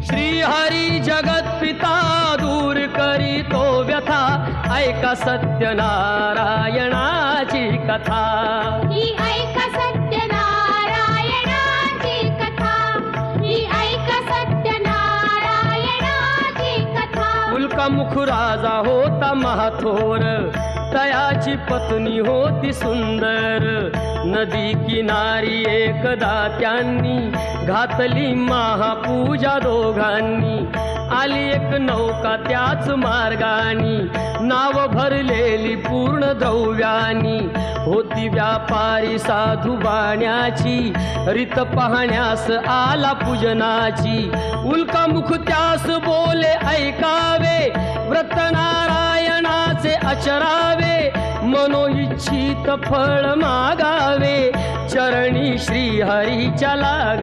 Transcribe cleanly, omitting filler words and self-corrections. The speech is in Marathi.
श्रीहरी जगत पिता दूर करीतो व्यथा, ऐका सत्यनारायणाची कथा। ही ऐका सत्यनारायणाची कथा, ही ऐका सत्यनारायणाची कथा। उल्कामुख राजा होता महाथोर, तयाची पत्नी होती सुंदर। नदी किनारी एकदा त्यांनी घातली महापूजा दोघांनी। आली एक नौका त्याच मार्गानी, नाव भरलेली पूर्ण द्रव्यानी। होती व्यापारी साधू बाण्याची, रीत पाहण्यास आला पूजनाची। उल्कामुख त्यास बोले ऐकावे, व्रत नारायणाचे आचरावे। मनोइच्छित फळ मागावे, चरणी श्रीहरीच्या लागे।